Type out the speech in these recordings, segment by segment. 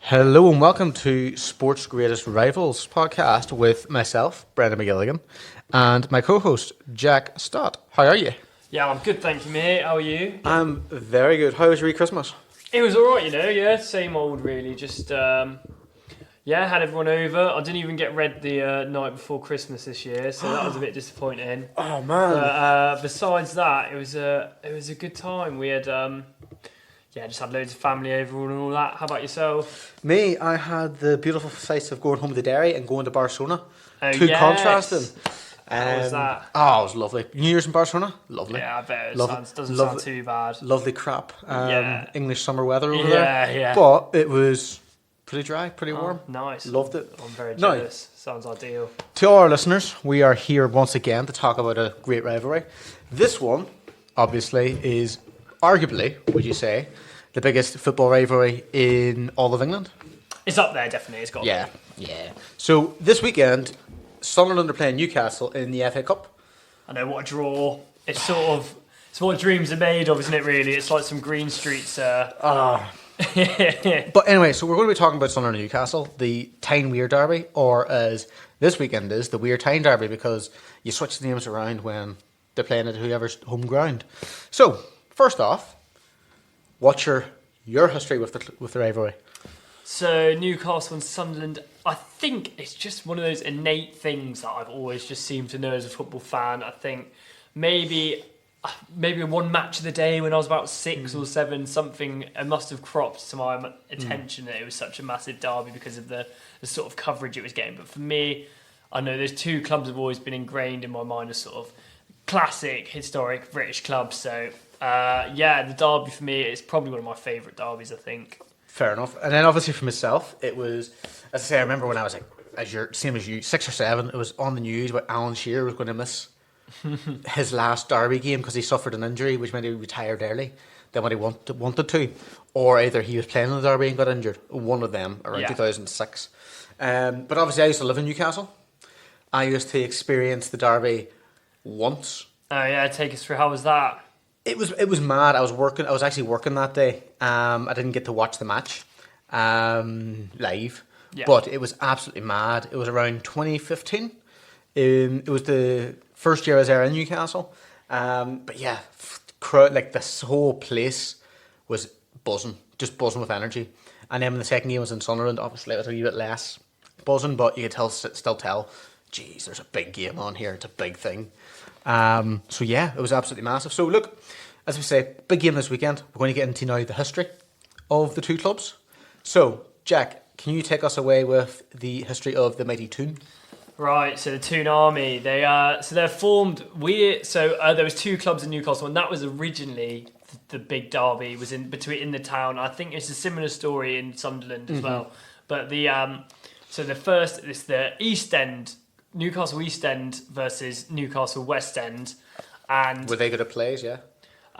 Hello and welcome to Sports Greatest Rivals podcast with myself, Brendan McGilligan, and my co-host, Jack Stott. How are you? Yeah, I'm good, thank you, mate. How are you? I'm very good. How was your Christmas? It was alright, same old, really. Just, had everyone over. I didn't even get read the night before Christmas this year, so that was a bit disappointing. Oh, man. But besides that, it was a good time. We had, just had loads of family over and all that. How about yourself? Me, I had the beautiful sights of going home to Derry and going to Barcelona. Oh, Two yes. contrasting. How was that? Oh, it was lovely. New Year's in Barcelona? Lovely. Yeah, I bet it doesn't sound too bad. Lovely crap. Yeah. English summer weather over there. Yeah. But it was pretty dry, pretty warm. Nice. Loved it. I'm very jealous. Sounds ideal. To all our listeners, we are here once again to talk about a great rivalry. This one, obviously, is arguably, would you say, the biggest football rivalry in all of England? It's up there, definitely. It's got Yeah. So this weekend, Sunderland are playing Newcastle in the FA Cup. I know, what a draw. It's what dreams are made of, isn't it, really? It's like some Green Streets. But anyway, so we're going to be talking about Sunderland and Newcastle, the Tyne-Wear derby, or as this weekend is, the Wear Tyne derby, because you switch the names around when they're playing at whoever's home ground. So, first off, what's your history with the rivalry? So, Newcastle and Sunderland, I think it's just one of those innate things that I've always just seemed to know as a football fan. I think maybe one match of the day when I was about 6 or 7, something must have cropped to my attention that it was such a massive derby because of the sort of coverage it was getting. But for me, I know those two clubs have always been ingrained in my mind as sort of classic, historic British clubs. So, the derby for me is probably one of my favourite derbies, I think. Fair enough. And then obviously for myself, it was, as I say, I remember when I was same as you, 6 or 7, it was on the news about Alan Shearer was going to miss his last derby game because he suffered an injury which meant he retired early than what he wanted to, or either he was playing in the derby and got injured, one of them, around 2006. But obviously I used to live in Newcastle. I used to experience the derby once. Oh yeah, take us through. How was that? It was mad. I was actually working that day. I didn't get to watch the match live, but it was absolutely mad. It was around 2015. It was the first year I was there in Newcastle. But yeah, like this whole place was buzzing, just buzzing with energy. And then when the second game was in Sunderland, obviously it was a wee bit less buzzing, but you could still tell, geez, there's a big game on here. It's a big thing. So yeah, it was absolutely massive. So look, as we say, big game this weekend. We're going to get into now the history of the two clubs. So, Jack, can you take us away with the history of the mighty Toon? Right, so the Toon Army, they're formed. There was two clubs in Newcastle, and that was originally the big derby. Was in the town. I think it's a similar story in Sunderland as well. But the first is the East End, Newcastle East End versus Newcastle West End, and were they good at plays? Yeah.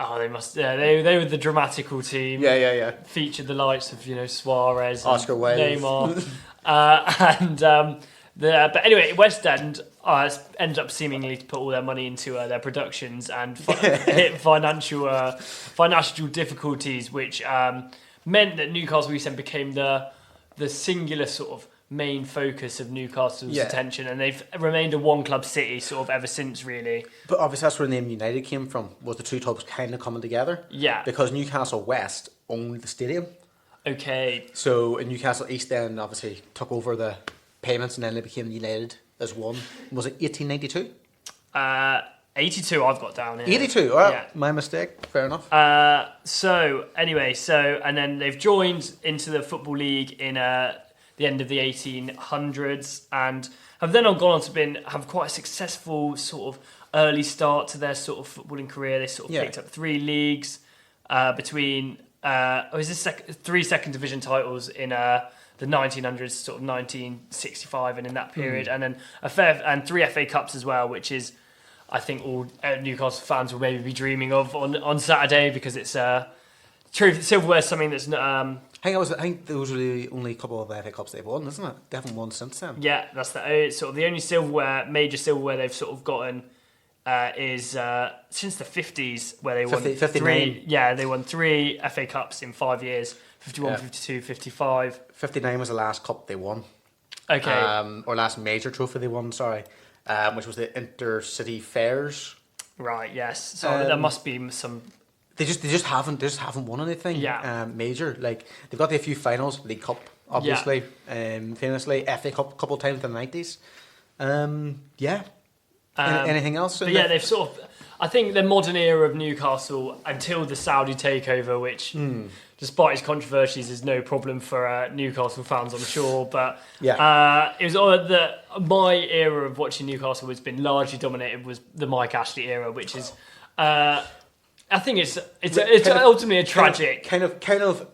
Oh, they must. Yeah, they were the dramatical team. Yeah. Featured the likes of Suarez, Oscar Wilde, Neymar, but anyway, West End ended up seemingly to put all their money into their productions and hit financial difficulties, which meant that Newcastle East End became the singular sort of main focus of Newcastle's attention, and they've remained a one-club city sort of ever since, really. But obviously that's where the name United came from, was the two clubs kind of coming together. Yeah. Because Newcastle West owned the stadium. Okay. So in Newcastle East End obviously took over the payments and then they became United as one. Was it 1892? 82 I've got down here. 82, well, yeah. My mistake, fair enough. And then they've joined into the Football League in the end of the 1800s and have then gone on to have quite a successful sort of early start to their sort of footballing career. They sort of picked up 3 leagues between 3 second division titles in the 1900s, sort of 1965, and in that period, and then 3 FA Cups as well, which is, I think, all Newcastle fans will maybe be dreaming of on Saturday, because it's silverware is something that's I think those are the only couple of FA Cups they've won, isn't it? They haven't won since then. Yeah, that's sort of the only major silverware they've sort of gotten is since the 50s, where they won 59. three. Yeah, they won 3 FA Cups in 5 years: 51, 52, 55. 59 was the last cup they won. Okay. Or last major trophy they won. Sorry, which was the Intercity Fairs. Right. Yes. So there must be some. They just haven't won anything. Yeah. Major. Like they've got a few finals, League Cup, obviously, famously, FA Cup a couple of times in the 90s. Yeah. Anything else? But yeah, they've sort of. I think the modern era of Newcastle until the Saudi takeover, which, despite its controversies, is no problem for Newcastle fans, I'm sure. But it was my era of watching Newcastle has been largely dominated was the Mike Ashley era, which is, I think it's ultimately a tragic kind of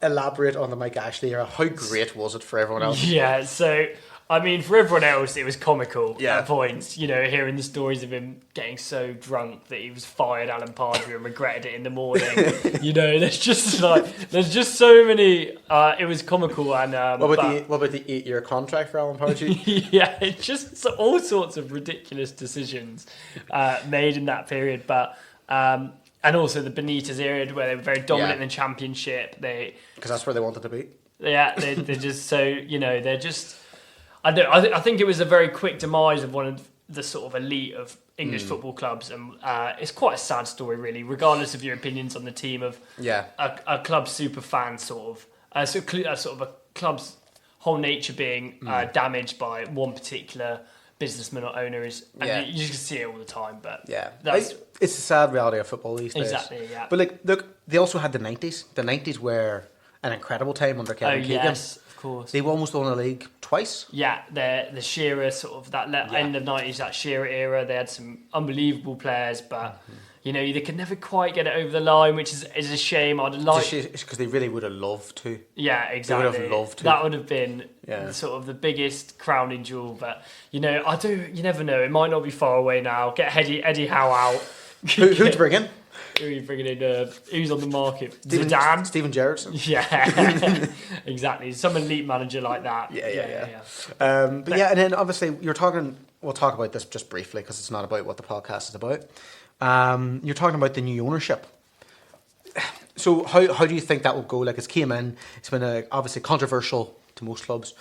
elaborate on the Mike Ashley era. How great was it for everyone else? Yeah, so. I mean, for everyone else, it was comical at points. Hearing the stories of him getting so drunk that he was fired Alan Pardew and regretted it in the morning. There's just so many. It was comical and. What about the 8-year contract for Alan Pardew? Yeah, it's just all sorts of ridiculous decisions made in that period, but. And also the Benitez era where they were very dominant in the Championship. Because that's where they wanted to be. Yeah, they're just so they're just. I think it was a very quick demise of one of the sort of elite of English football clubs, and it's quite a sad story, really, regardless of your opinions on the team. Of a club super fan, sort of a club's whole nature being damaged by one particular businessman or owner is, and you can see it all the time. But it's a sad reality of football these days. Exactly, yeah. But look, they also had the 90s. The 90s were an incredible time under Kevin Keegan. Yes. Of course. They've almost won the league twice. Yeah, the Shearer sort of that end of 90s, that Shearer era, they had some unbelievable players, but they could never quite get it over the line, which is a shame. It's because they really would have loved to. Yeah, exactly. They would have loved to. That would have been sort of the biggest crowning jewel, but you never know. It might not be far away now. Get Eddie Howe out. Who to bring in? Who are you bringing in? Who's on the market? Steven Gerrardson. Yeah, exactly. Some elite manager like that. Yeah. And then obviously we'll talk about this just briefly because it's not about what the podcast is about. You're talking about the new ownership. So how do you think that will go? Like, it's came in, it's been obviously controversial to most clubs.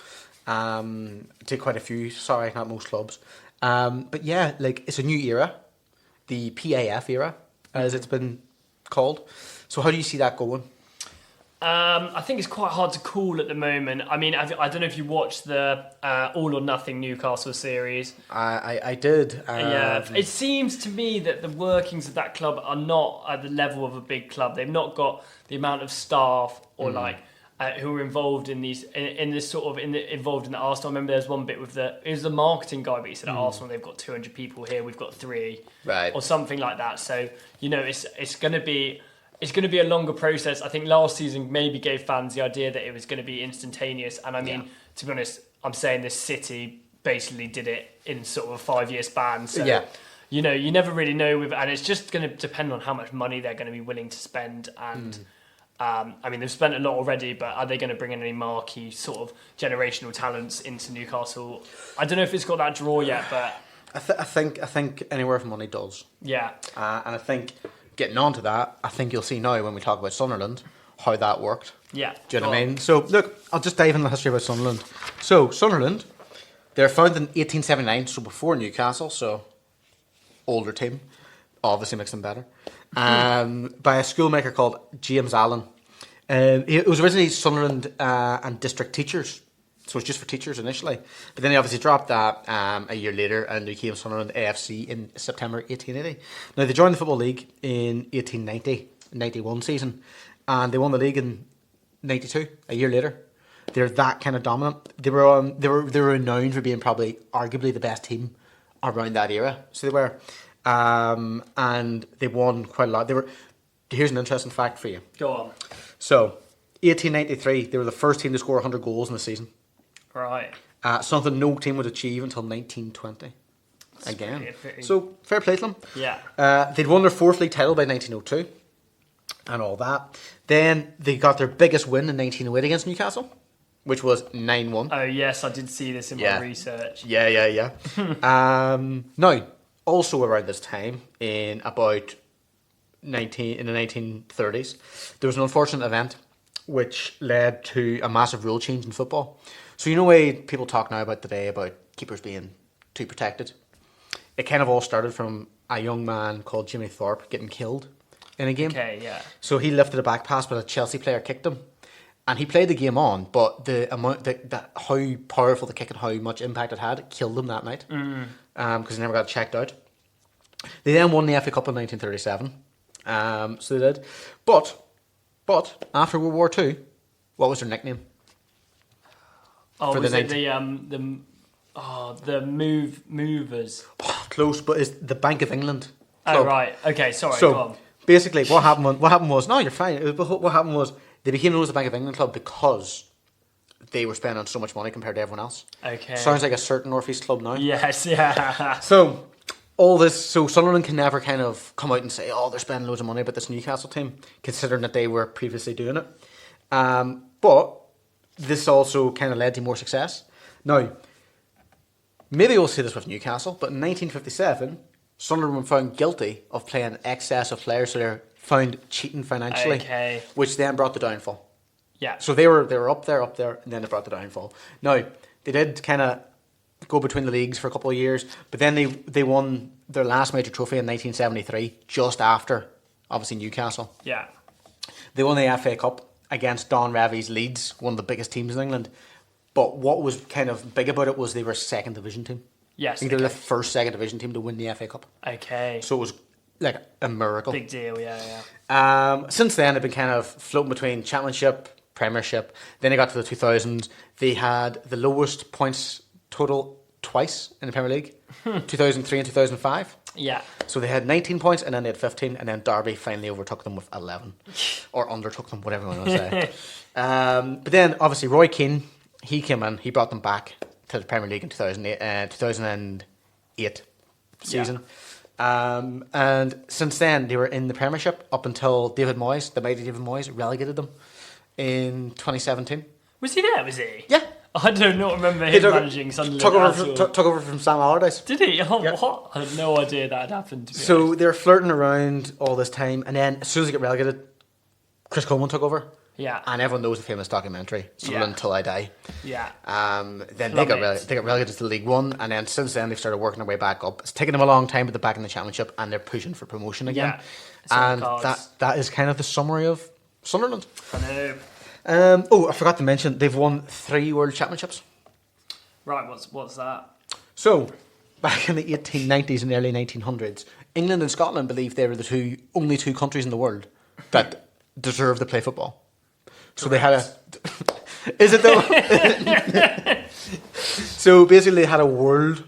To quite a few, sorry, not most clubs. But yeah, like, it's a new era. The PAF era, as it's been called. So how do you see that going? I think it's quite hard to call at the moment. I mean, I don't know if you watched the All or Nothing Newcastle series. I did. It seems to me that the workings of that club are not at the level of a big club. They've not got the amount of staff or who are involved in these involved in the Arsenal. I remember there's one bit with it was the marketing guy, but he said at Arsenal they've got 200 people here, we've got 3, right, or something like that. So it's going to be. It's going to be a longer process. I think last season maybe gave fans the idea that it was going to be instantaneous. And I mean, to be honest, I'm saying this City basically did it in sort of a 5-year span. So, you never really know. And it's just going to depend on how much money they're going to be willing to spend. And I mean, they've spent a lot already, but are they going to bring in any marquee sort of generational talents into Newcastle? I don't know if it's got that draw yet, but I think anywhere if money does. Yeah. And I think, getting on to that, I think you'll see now when we talk about Sunderland how that worked. Yeah. Do you know what I mean? So, look, I'll just dive into the history about Sunderland. So, Sunderland, they're founded in 1879, so before Newcastle, so older team. Obviously makes them better. By a schoolmaker called James Allen. It was originally Sunderland and district teachers. So it's just for teachers initially. But then they obviously dropped that a year later and they became Sunderland AFC in September 1880. Now, they joined the Football League in 1890-91 season. And they won the league in 92, a year later. They're that kind of dominant. They were renowned for being probably arguably the best team around that era. So they were. And they won quite a lot. Here's an interesting fact for you. Go on. So, 1893, they were the first team to score 100 goals in the season. Right. Something no team would achieve until 1920. That's again. Pretty. So, fair play to them. Yeah. They'd won their 4th league title by 1902 and all that. Then they got their biggest win in 1908 against Newcastle, which was 9-1. Oh, yes, I did see this in my research. Yeah. Now, also around this time, in about in the 1930s, there was an unfortunate event which led to a massive rule change in football. So you know way people talk now about today about keepers being too protected. It kind of all started from a young man called Jimmy Thorpe getting killed in a game. Okay, yeah. So he lifted a back pass, but a Chelsea player kicked him. And he played the game on, but the amount that how powerful the kick and how much impact it had killed him that night. Because he never got checked out. They then won the FA Cup in 1937. So they did. But after World War II, what was their nickname? Oh, was it the movers? Close, but it's the Bank of England. Oh, right. Okay, sorry. So go on. basically, what happened was no, you're fine. What happened was they became known as the Bank of England club because they were spending so much money compared to everyone else. Okay. Sounds like a certain North East club now. Yes, yeah. So all this, so Sunderland can never kind of come out and say, oh, they're spending loads of money, but this Newcastle team, considering that they were previously doing it. But this also kind of led to more success. Now, maybe we'll see this with Newcastle, but in 1957, Sunderland were found guilty of playing excess of players, so they're found cheating financially, which then brought the downfall. Yeah. So they were up there, and then they brought the downfall. Now, they did kind of go between the leagues for a couple of years, but then they won their last major trophy in 1973, just after, obviously, Newcastle. Yeah. They won the FA Cup against Don Revie's Leeds, one of the biggest teams in England. But what was kind of big about it was they were a second division team. Yes. I think they were the first second division team to win the FA Cup. Okay. So it was like a miracle. Big deal, yeah. Since then, they've been kind of floating between Championship, Premiership. Then they got to the 2000s. They had the lowest points total twice in the Premier League, 2003 and 2005. Yeah. So they had 19 points, and then they had 15, and then Derby finally overtook them with 11. Or undertook them, whatever you want to say. But then, obviously, Roy Keane, he came in, he brought them back to the Premier League in 2008 season. Yeah. And since then, they were in the Premiership up until David Moyes, the mighty David Moyes, relegated them in 2017. Was he there, was he? Yeah. I do not remember him managing Sunderland. Took over from Sam Allardyce. Did he? Oh, yeah. What? I had no idea that had happened. So they were flirting around all this time, and then as soon as they get relegated, Chris Coleman took over. Yeah. And everyone knows the famous documentary, Sunderland Till I Die. Yeah. Then they got relegated to League One, and then since then they've started working their way back up. It's taken them a long time, but they're back in the Championship, and they're pushing for promotion again. Yeah. And that is kind of the summary of Sunderland. I know. I forgot to mention, they've won 3 World Championships. Right, what's that? So, back in the 1890s and early 1900s, England and Scotland believed they were the only two countries in the world that deserved to play football. So they had a... Is it though? So basically they had a World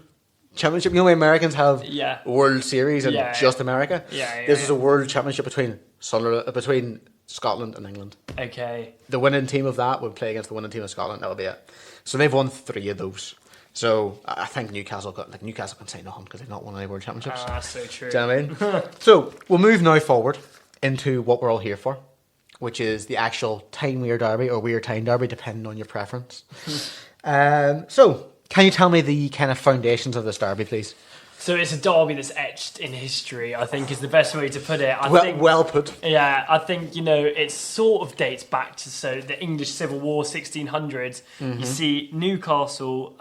Championship. You know, Americans have World Series and just America. This is a World Championship between Scotland and England. Okay. The winning team of that would play against the winning team of Scotland. That'll be it. So they've won 3 of those. So I think Newcastle can say nothing because they've not won any World Championships. Ah, so true. Do you know what I mean? So we'll move now forward into what we're all here for, which is the actual Tyne-Wear derby or Wear Tyne derby, depending on your preference. So can you tell me the kind of foundations of this derby, please? So it's a derby that's etched in history, I think is the best way to put it. Well put. Yeah, I think, it sort of dates back to the English Civil War, 1600s. Mm-hmm. You see Newcastle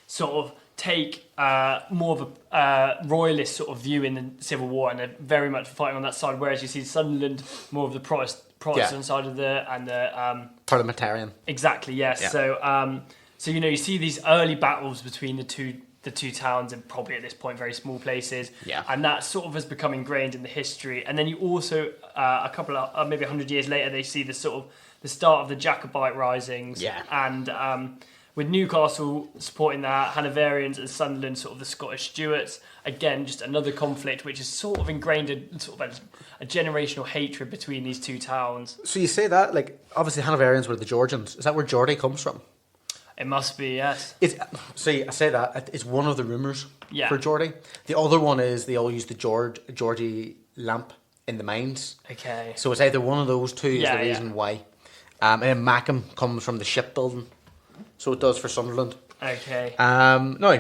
sort of take more of a royalist sort of view in the Civil War, and they're very much fighting on that side, whereas you see Sunderland more of the Protestant side of the parliamentarian. Exactly, yes. Yeah. So you see these early battles between the two towns, and probably at this point very small places, and that sort of has become ingrained in the history. And then you also a couple of maybe 100 years later, they see the start of the Jacobite risings, and with Newcastle supporting that, Hanoverians and Sunderland sort of the Scottish Stuarts. Again, just another conflict which is sort of ingrained in sort of a generational hatred between these two towns. So you say that, like, obviously Hanoverians were the Georgians. Is that where Geordie comes from? It must be, yes. I say that it's one of the rumours for Geordie. The other one is they all use the Georgie lamp in the mines. Okay. So it's either one of those two is the reason why. And then Mackham comes from the shipbuilding. So it does for Sunderland. Okay. Now,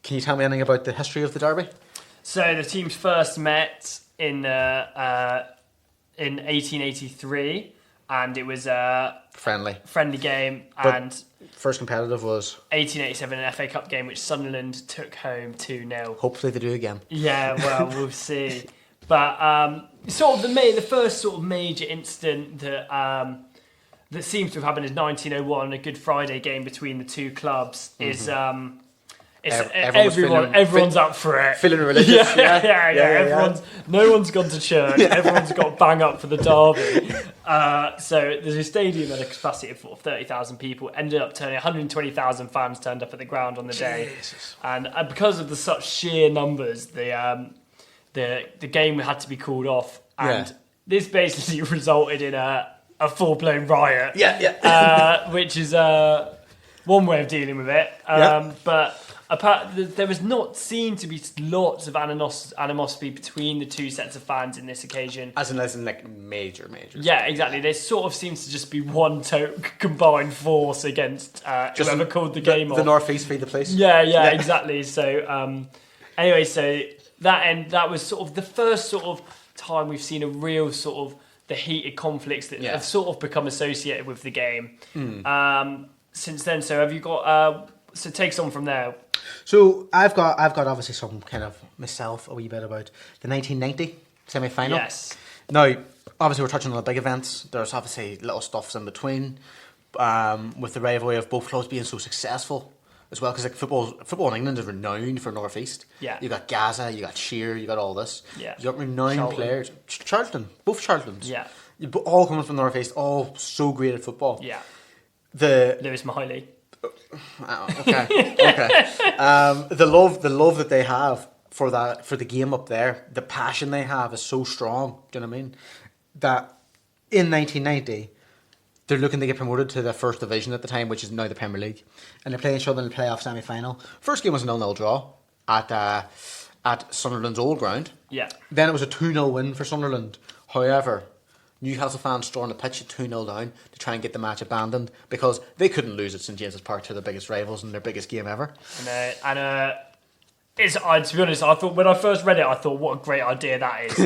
Can you tell me anything about the history of the derby? So the teams first met in 1883, and it was a friendly game. But and first competitive was 1887, an FA Cup game which Sunderland took home 2-0. Hopefully they do again. Yeah, well, we'll see. But sort of the first sort of major incident that seems to have happened is 1901, a Good Friday game between the two clubs. Is everyone's up for it. Feeling religious. Yeah. No one's gone to church. Everyone's got bang up for the derby. So there's a stadium at a capacity of 30,000 people. Ended up turning 120,000 fans turned up at the ground on the day. Jesus. And because of the such sheer numbers, the game had to be called off. And this basically resulted in a full-blown riot. Which is one way of dealing with it. But there was not seen to be lots of animosity between the two sets of fans in this occasion. As in like major. Yeah, exactly. There sort of seems to just be one combined force against whoever called the game off. The North East feed the place. Yeah, exactly. So anyway, so that was sort of the first sort of time we've seen a real sort of the heated conflicts that have sort of become associated with the game. Since then, so have you got? So take some from there. So I've got obviously some kind of myself a wee bit about the 1990 semi-final. Yes. Now, obviously we're touching on the big events. There's obviously little stuffs in between, with the rivalry of both clubs being so successful as well. Because like football in England is renowned for North East. Yeah. You got Gaza, you got Shearer, you got all this. Yeah. You got renowned players. Both Charltons. Yeah. All coming from North East. All so great at football. Yeah. Lewis Miley. Okay. The love that they have for the game up there, the passion they have is so strong. Do you know what I mean? That in 1990, they're looking to get promoted to the first division at the time, which is now the Premier League, and they're playing each other in the playoff semi-final. First game was a 0-0 draw at Sunderland's old ground. Yeah. Then it was a 2-0 win for Sunderland. However, Newcastle fans stormed the pitch at 2-0 down to try and get the match abandoned because they couldn't lose at St James's Park to their biggest rivals in their biggest game ever. To be honest, I thought when I first read it, I thought, what a great idea that is.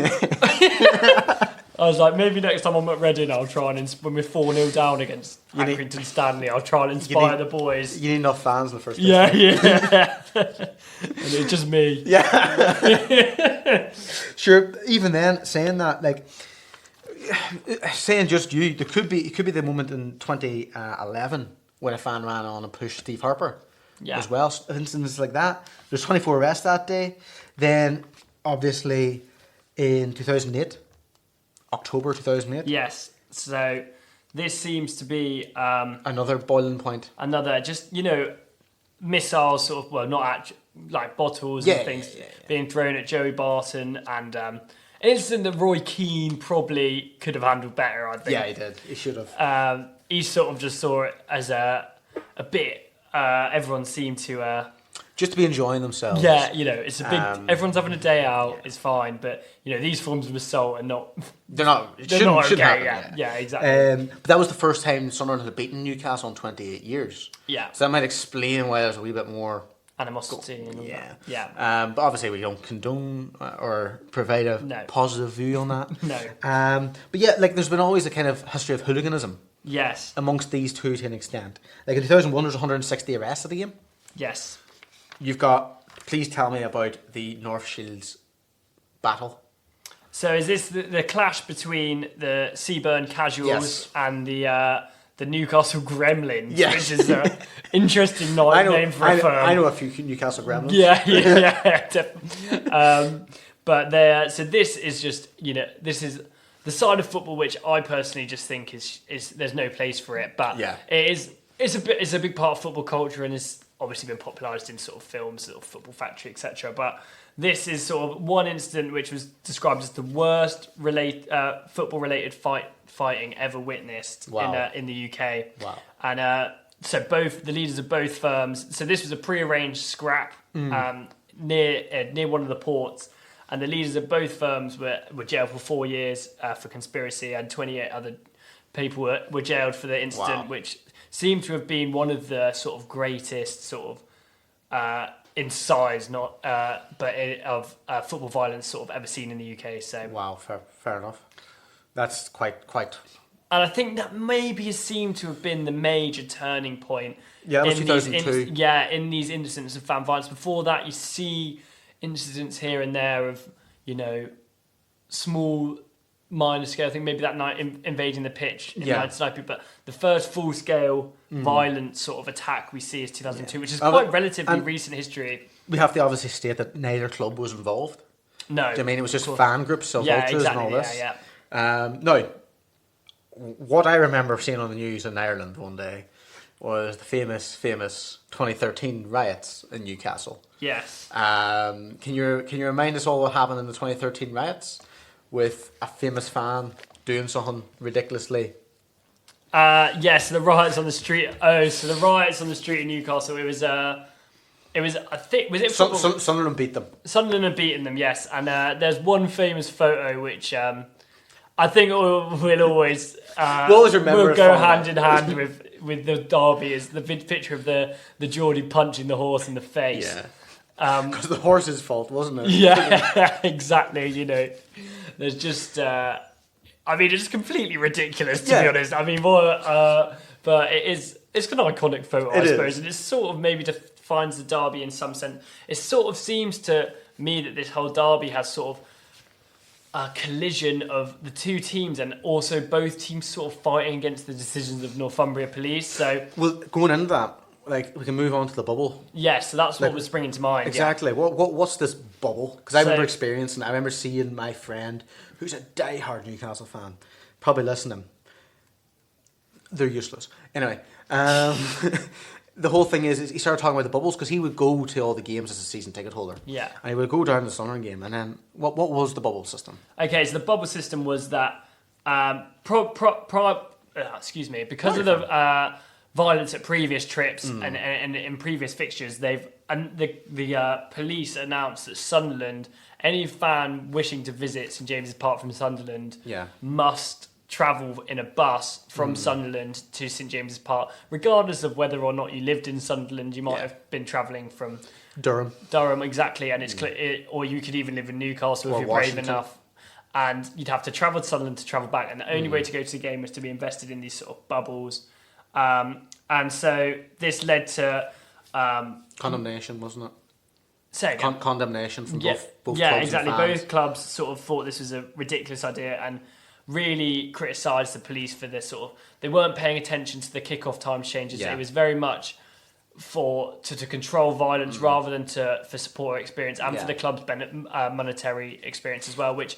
I was like, maybe next time I'm at Reading, I'll try and when we're 4-0 down against Accrington Stanley, I'll try and inspire the boys. You need enough fans in the first place. Yeah. And it's just me. Yeah. Sure. Even then, saying that, like, saying just you, it could be the moment in 2011 when a fan ran on and pushed Steve Harper as well. Instances like that. There's 24 arrests that day. Then, obviously, in 2008, October 2008. Yes. So this seems to be another boiling point. Another just missiles, sort of not actually like bottles and things being thrown at Joey Barton and. An incident that Roy Keane probably could have handled better, I think. Yeah, he did. He should have. He sort of just saw it as a bit. Everyone seemed to just to be enjoying themselves. Yeah, it's a big. Everyone's having a day out. It's fine, but these forms of assault are not. They're not. They're not okay. Happen, yeah, exactly. But that was the first time Sunderland had beaten Newcastle in 28 years. Yeah. So that might explain why there's a wee bit more. Animosity. But obviously we don't condone or provide a positive view on that. No. But yeah, like there's been always a kind of history of hooliganism. Yes. Amongst these two to an extent. Like in 2001 there's 160 arrests at the game. Yes. You've got. Please tell me about the North Shields battle. So is this the clash between the Seaburn Casuals and the Newcastle Gremlins, which is an interesting name for a firm. I know a few Newcastle Gremlins. Yeah, definitely. But so this is just this is the side of football which I personally just think is there's no place for it. But it's a big part of football culture and it's obviously been popularised in sort of films, sort of Football Factory, etc. But this is sort of one incident which was described as the worst football-related fighting ever witnessed in the UK. Wow. And so both the leaders of both firms. So this was a pre-arranged scrap near one of the ports, and the leaders of both firms were jailed for 4 years for conspiracy, and 28 other people were jailed for the incident, which seemed to have been one of the sort of greatest sort of in size, not but of football violence sort of ever seen in the UK. So wow, fair enough. That's quite. And I think that maybe seemed to have been the major turning point. Yeah, that was 2002. In these incidents of fan violence. Before that, you see incidents here and there of, small, minor scale. I think maybe that night invading the pitch in United Sniping. But the first full-scale violent sort of attack we see is 2002, which is quite relatively recent history. We have to obviously state that neither club was involved. No. I mean, it was just fan groups of ultras and all this. Yeah. No. What I remember seeing on the news in Ireland one day was the famous 2013 riots in Newcastle. Yes. Can you remind us all what happened in the 2013 riots with a famous fan doing something ridiculously? Yes, the riots on the street. Oh, so the riots on the street in Newcastle. It was I think was it Sunderland beat them. Sunderland had beaten them. Yes, and there's one famous photo which I think we'll always will go hand in hand with the derby is the picture of the Geordie punching the horse in the face. Yeah. Because the horse's fault, wasn't it? Yeah, exactly. There's just, it's completely ridiculous to be honest. I mean, but it's an iconic photo, I suppose, and it sort of maybe defines the derby in some sense. It sort of seems to me that this whole derby has sort of a collision of the two teams, and also both teams sort of fighting against the decisions of Northumbria Police. So, well, going into that, we can move on to the bubble. Yes, so that's what was springing to mind. Exactly. Yeah. What's this bubble? Because I remember experiencing. I remember seeing my friend, who's a diehard Newcastle fan, probably listening. They're useless. Anyway, the whole thing is he started talking about the bubbles because he would go to all the games as a season ticket holder. Yeah. And he would go down to the Sunderland game. And then what was the bubble system? Okay, so the bubble system was that because of the violence at previous trips and in previous fixtures, the police announced that Sunderland, any fan wishing to visit St James's Park from Sunderland, must travel in a bus from Sunderland to St James's Park, regardless of whether or not you lived in Sunderland. You might have been travelling from Durham, exactly, and it's or you could even live in Newcastle if you're brave enough. And you'd have to travel to Sunderland to travel back, and the only way to go to the game was to be invested in these sort of bubbles. And so this led to condemnation, wasn't it? Say again. Condemnation from both clubs. Yeah, exactly. And fans. Both clubs sort of thought this was a ridiculous idea and really criticised the police for this sort of. They weren't paying attention to the kick-off time changes. Yeah. It was very much to control violence rather than for supporter experience and for the club's monetary experience as well. Which,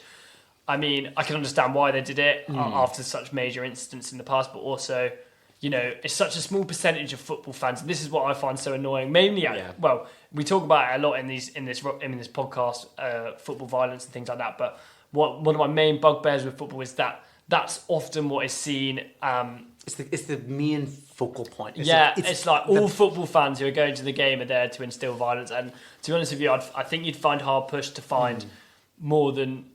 I mean, I can understand why they did it after such major incidents in the past, but also, it's such a small percentage of football fans. And this is what I find so annoying. Mainly, well, we talk about it a lot in this podcast, football violence and things like that. But one of my main bugbears with football is that that's often what is seen. It's the main focal point. It's like all football fans who are going to the game are there to instill violence. And to be honest with you, I think you'd find hard pushed to find more than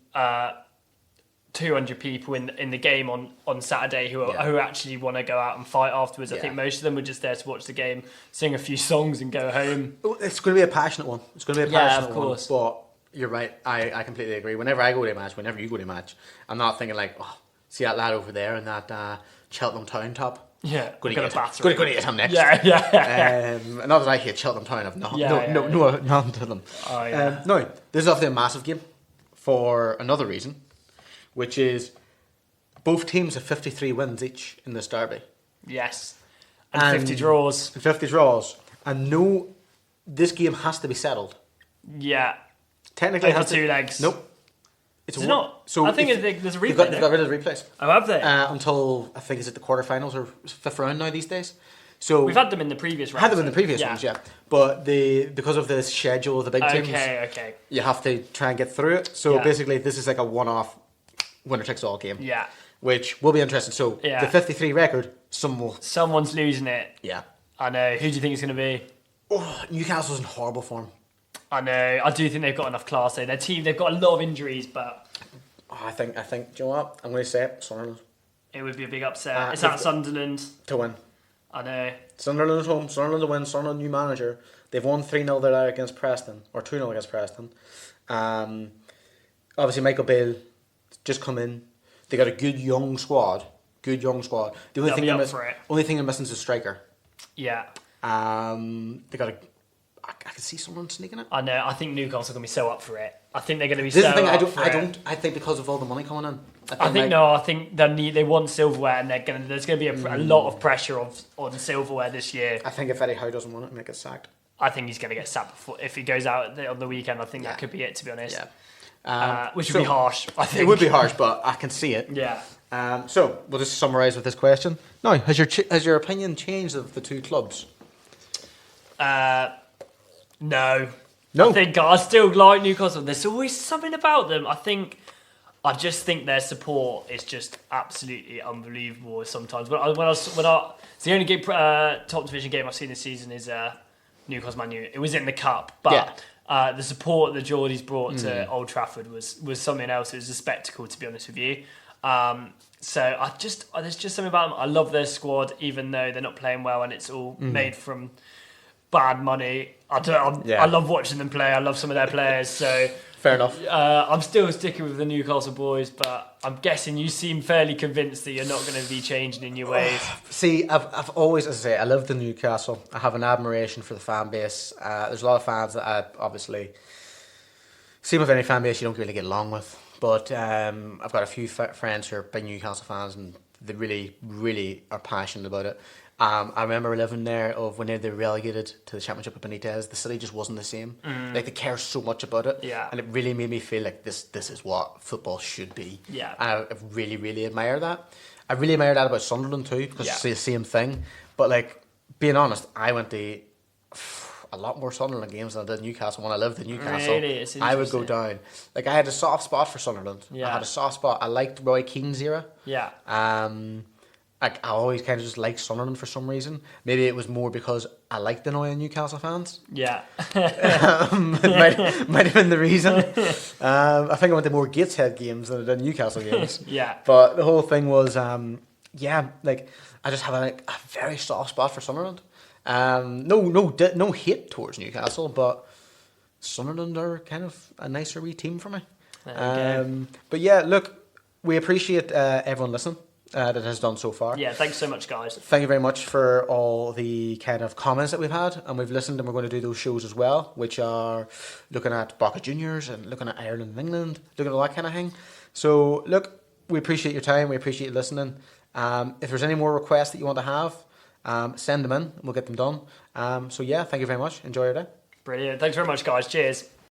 200 people in the game on Saturday who actually want to go out and fight afterwards. I think most of them were just there to watch the game, sing a few songs and go home. It's going to be a passionate one. Of course. But you're right. I completely agree. Whenever I go to a match, whenever you go to a match, I'm not thinking like, see that lad over there in that Cheltenham Town top? Yeah. Going to get him next. Yeah. Not that I hate Cheltenham Town. I've nothing to them. Oh, yeah. No, this is obviously a massive game for another reason, which is both teams have 53 wins each in this derby. Yes. And 50 draws. 50 draws. And this game has to be settled. Yeah. Technically, over two legs. Nope. It's not. So I think there's a replay. They've got rid of the replays. Oh, have they? Until I think is it the quarterfinals or fifth round now these days. So we've had them in the previous rounds. Had them in the previous ones, yeah. But because of the schedule of the big teams, you have to try and get through it. So basically, this is like a one-off winner takes all game. Yeah. Which will be interesting. So the 53 record, someone's losing it. Yeah. I know. Who do you think it's going to be? Oh, Newcastle's in horrible form. I know. I do think they've got enough class though. Their team, they've got a lot of injuries, but I think. Do you know what? I'm going to say it. Sunderland. It would be a big upset. It's at Sunderland to win. I know. Sunderland at home, Sunderland to win, Sunderland new manager. They've won 3-0 there against Preston, or 2-0 against Preston. Obviously, Michael Bale just come in. They got a good young squad. The only thing they're missing is a striker. Yeah. They got a. I can see someone sneaking it. I know. I think Newcastle are going to be so up for it. I think they're going to be This so is the thing. up I think because of all the money coming in. I think they want silverware, and there's going to be a lot of pressure on silverware this year. I think if Eddie Howe doesn't want it, he'll get sacked. I think he's going to get sacked if he goes out on the weekend. I think that could be it, to be honest. Yeah. Which would be harsh. I think it would be harsh, but I can see it. Yeah. So we'll just summarise with this question. Now, has your opinion changed of the two clubs? No. I think I still like Newcastle. There's always something about them. I just think their support is just absolutely unbelievable sometimes. It's the only top division game I've seen this season is Newcastle Man U. It was in the cup, but the support that Geordie's brought to Old Trafford was something else. It was a spectacle, to be honest with you. So there's just something about them. I love their squad, even though they're not playing well and it's all made from bad money. I love watching them play. I love some of their players. So fair enough. I'm still sticking with the Newcastle boys, but I'm guessing you seem fairly convinced that you're not going to be changing in your ways. See, I've always, as I say, I love the Newcastle. I have an admiration for the fan base. There's a lot of fans that I obviously, same with any fan base, you don't really get along with. But I've got a few friends who are big Newcastle fans, and they really, really are passionate about it. I remember living there when they were relegated to the Championship with Benitez. The city just wasn't the same. Like, they care so much about it. Yeah. And it really made me feel like this is what football should be. Yeah. And I really, really admire that. I really admire that about Sunderland too, because it's the same thing. But, like, being honest, I went to a lot more Sunderland games than I did Newcastle. When I lived in Newcastle, really? I would go down. Like, I had a soft spot for Sunderland. Yeah. I had a soft spot. I liked Roy Keane's era. Yeah. I always kind of just liked Sunderland for some reason. Maybe it was more because I liked annoying Newcastle fans. Yeah. It might have been the reason. I think I went to more Gateshead games than I did Newcastle games. Yeah. But the whole thing was, like, I just have a very soft spot for Sunderland. No hate towards Newcastle, but Sunderland are kind of a nicer wee team for me. But yeah, look, we appreciate everyone listening. That has done so far. Yeah, thanks so much, guys. Thank you very much for all the kind of comments that we've had, and we've listened, and we're going to do those shows as well, which are looking at Boca Juniors and looking at Ireland and England, looking at all that kind of thing. So, look, we appreciate your time, we appreciate you listening. If there's any more requests that you want to have, send them in, and we'll get them done. So yeah, thank you very much. Enjoy your day. Brilliant. Thanks very much, guys. Cheers.